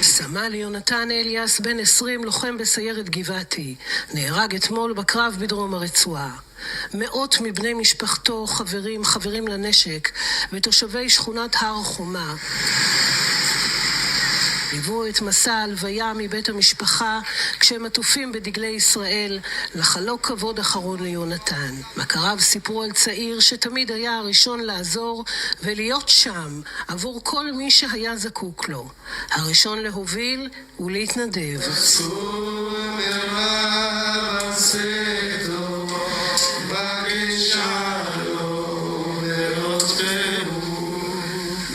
סמל יונתן אליאס, בן 20, לוחם בסיירת גבעתי, נהרג אתמול בקרב בדרום הרצועה. מאות מבני משפחתו, חברים לנשק, ותושבי שכונת הר חומה ליוו את מסע ההלוויה מבית המשפחה כשהם עטופים בדגלי ישראל לחלוק כבוד אחרון ליונתן. מכריו סיפרו על צעיר שתמיד היה הראשון לעזור ולהיות שם עבור כל מי שהיה זקוק לו. הראשון להוביל ולהתנדב.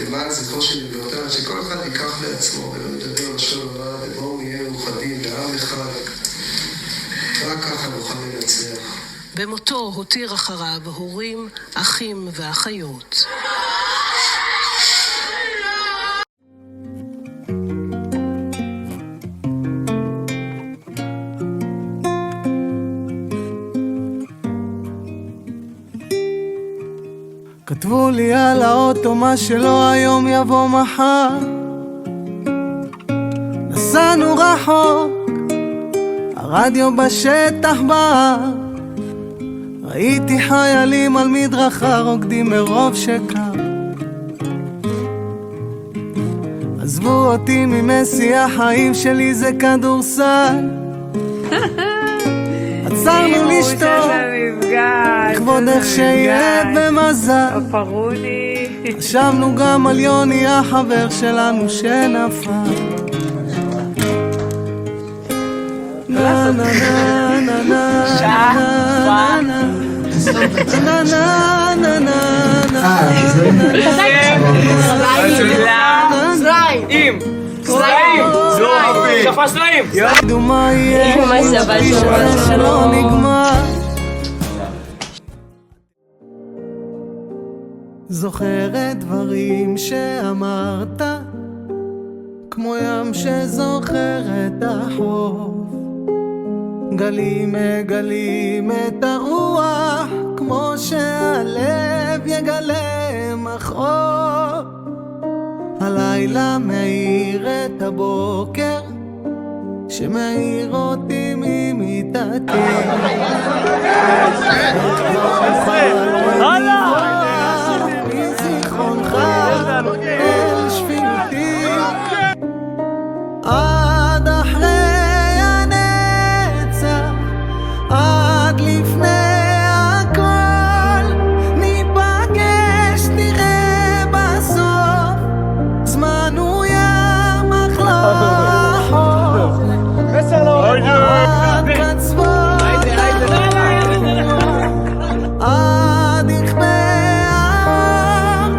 למען זכרו של נביאותיו, שכל אחד ייקח לעצמו ולא ידבר לשון הרע, ובואו נהיה מאוחדים בעם אחד. רק ככה נוכל לנצח. במותו הותיר אחריו הורים, אחים ואחיות. כתבו לי על האוטו מה שלא היום יבוא מחר. נסענו רחוק, הרדיו בשטח בער. ראיתי חיילים על מדרכה רוקדים מרוב שקר. עזבו אותי ממסי, החיים שלי זה כדורסל. עצרנו לשתות לכבודך שיהיה במזל. חשבנו גם על יוני החבר שלנו שנפל. נה נה נה נה נה נה נה נה נה סלעים! סלעים! שפה סלעים! ידעו מה יהיה שלא נגמר. זוכרת דברים שאמרת כמו ים שזוכר את החוף. גלים מגלים את הרוח כמו שהלב יגלה מחור. הלילה מאיר את הבוקר שמאיר אותי ממיטתי. מזיכרונך אל שפינותי עד אחרי הנצח, עד לפני הכל ניפגש, נראה בסוף. זמן הוא ים החלחות עד קצוות, עד יכבה ההר.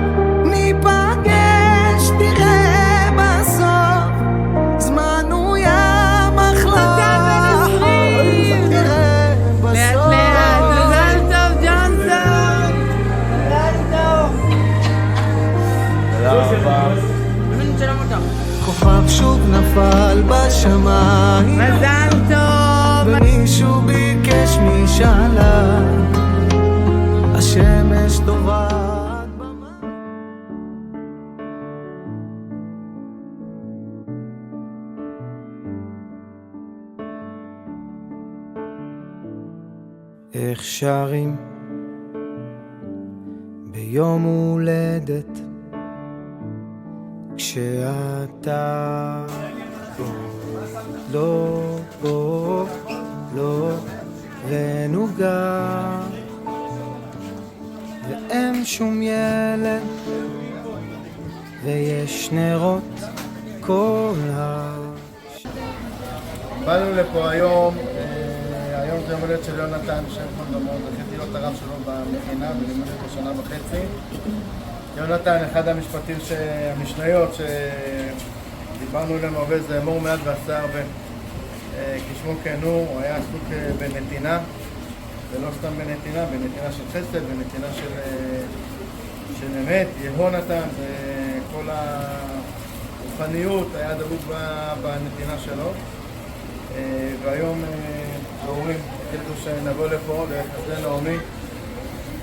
ניפגש, נראה בסוף. זמן הוא ים החלחות, נראה בסוף. מזל טוב ג'ונסון, מזל טוב. כוכב שוב נפל בשמיים, מזל טוב. ומישהו ביקש משאלה, השמש טובעת במים. איך שרים ביום הולדת כשאתה לא ונוגע ואין שום ילד ויש נרות כל באנו לפה היום, היום זה יום הולדת של יונתן שרפון דמון, זכיתי להיות הרב שלו במכינה ולימדתי אותו שנה וחצי. יונתן, אחד המשפטים המשניות שדיברנו עליהם הרבה זה אמור מעט ועשה הרבה. כשמו כן הוא היה עסוק בנתינה, ולא סתם בנתינה, בנתינה של חסד, בנתינה של אמת, יהונתן, וכל הרוחניות היה דבוק בנתינה שלו. והיום ההורים החליטו שנבוא לפה, לחסדי נעמי,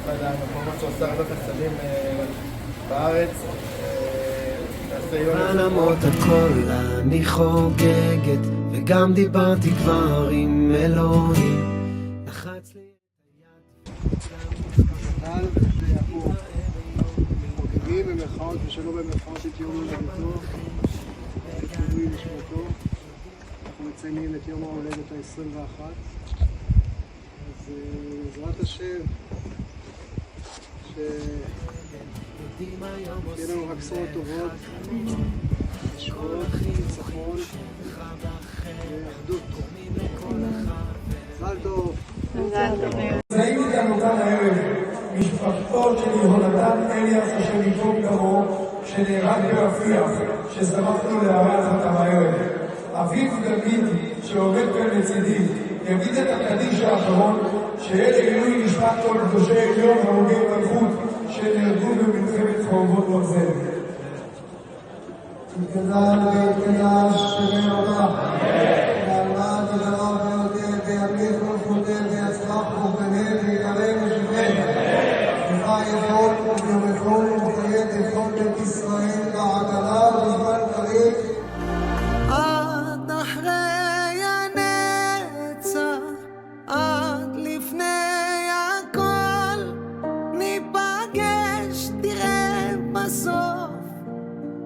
אחד המקומות שעושה הרבה חסדים בארץ. למרות הכל אני חוגגת, וגם דיברתי כבר עם אלוהים. לחץ לי חוגגים במרכאות ושלא במרכאות את יום הולדתו, את עילוי נשמתו. אנחנו מציינים את יום ההולדת ה-21. אז בעזרת השם, שיהיה לנו רק בשורות טובות, ישועות, ניצחון ואחדות. מזל טוב. נעים איתנו כאן הערב משפחתו של יהונתן אליאס השם ייקום דמו, שנהרג ברפיח, ששמחנו לארח אותם הערב. אביו דוד שעומד כאן לצידי יגיד את הקדיש האחרון, שאלה עילוי נשמת כל קדושי עליון הרוגי מלכות שנהרגו במלחמת חרבות ברזל. תתקדש ויתקדש שמי רבה, ועלמד ודרב ויודע וימליך ולפוטר ויצלח ובנה ויקרב ושבן, וחי יכול וביום יכול ומחייד לכל בית ישראל בעגלה ובזמן קריב. עד אחרי הנצח, עד לפני הכל, ניפגש תראה בסוף,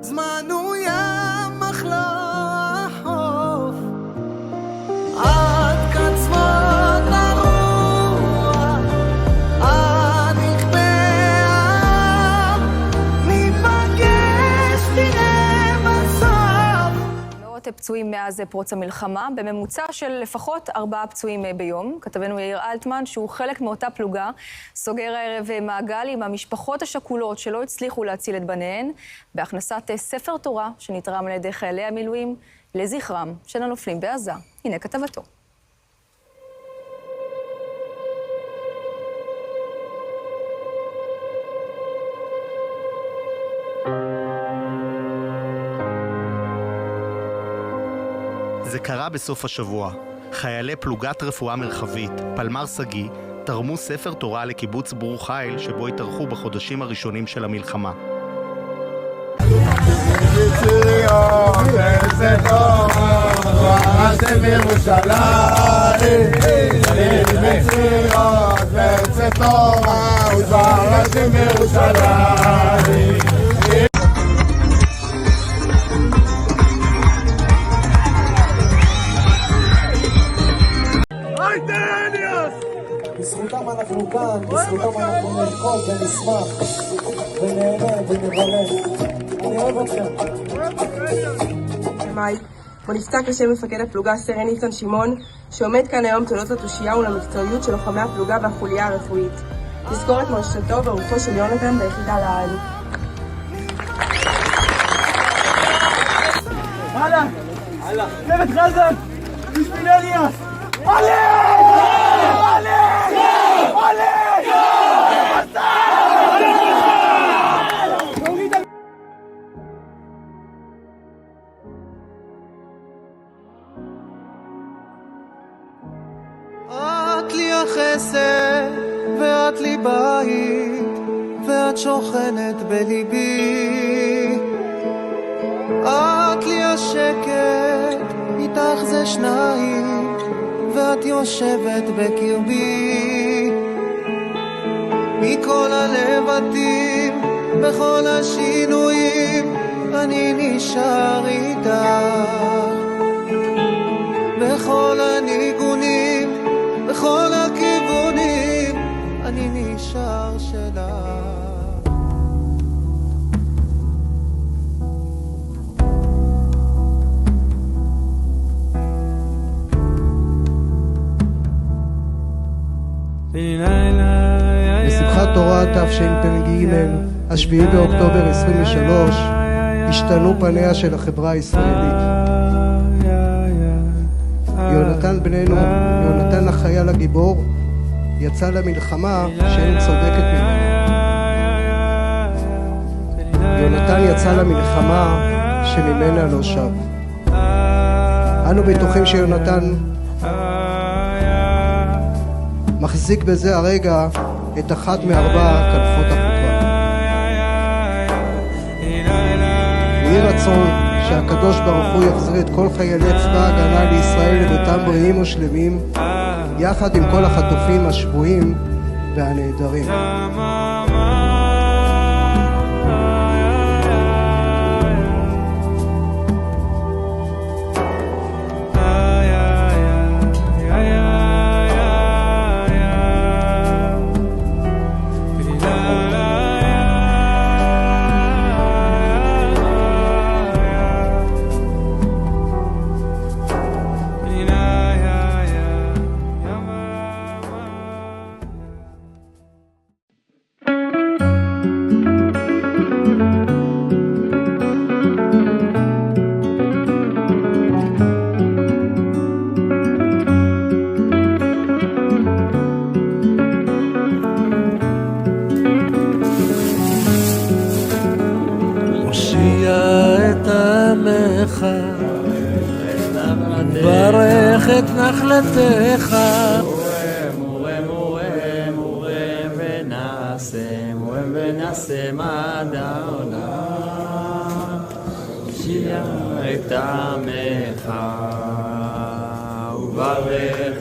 זמן הוא ים אך לא החוף. עד קצוות הרוח, עד יכבה העם, ניפגש תראה בסוף. מאות פצועים מאז פרוץ המלחמה, בממוצע של לפחות 4 פצועים ביום. כתבנו יאיר אלטמן, שהוא חלק מאותה פלוגה, סוגר הערב מעגל עם המשפחות השכולות שלא הצליחו להציל את בניהן, בהכנסת ספר תורה שנתרם על ידי חיילי המילואים לזכרם של הנופלים בעזה. הנה כתבתו. זה קרה בסוף השבוע. חיילי פלוגת רפואה מרחבית, פלמ"ר שגיא, תרמו ספר תורה לקיבוץ ברור חיל, שבו התארחו בחודשים הראשונים של המלחמה. בזכותם אנחנו כאן, בזכותם אנחנו נרקוד ונשמח ונהנה ונברך. אני אוהב אתכם. מאי, בו נפצע קשה מפקד הפלוגה סרן ניסן שמעון, שעומד כאן היום תודות לתושייה ולמקצועיות של לוחמי הפלוגה והחוליה הרפואית. תזכור את מורשתו ורוחו של יונתן ביחידה לעד. הלאה! צוות חזק! בשביל אליאס! עלה! עלה! עלה! את לי החסד ואת לי בית ואת שוכנת בליבי, את לי השקט איתך זה שניים ואת יושבת בקרבי, מכל הלבטים בכל השינויים אני נשאר איתך, בכל הניגונים בכל הכיוונים אני נשאר שלך. בשמחת תורה תשפ"ג, השביעי באוקטובר 23, השתנו פניה של החברה הישראלית. יונתן בננו, יונתן החייל הגיבור, יצא למלחמה שאין צודקת ממנו. יונתן יצא למלחמה שממנה לא שב. אנו בטוחים שיונתן מחזיק בזה הרגע את אחת מארבע כנפות החוקה. יהי שהקדוש ברוך הוא יחזיר את כל חיילי צבא ההגנה לישראל לביתם בריאים ושלמים, יחד עם כל החטופים השבויים והנעדרים. ברך את נחלתך ונעשה עד העולם שיהיה את עמך וברך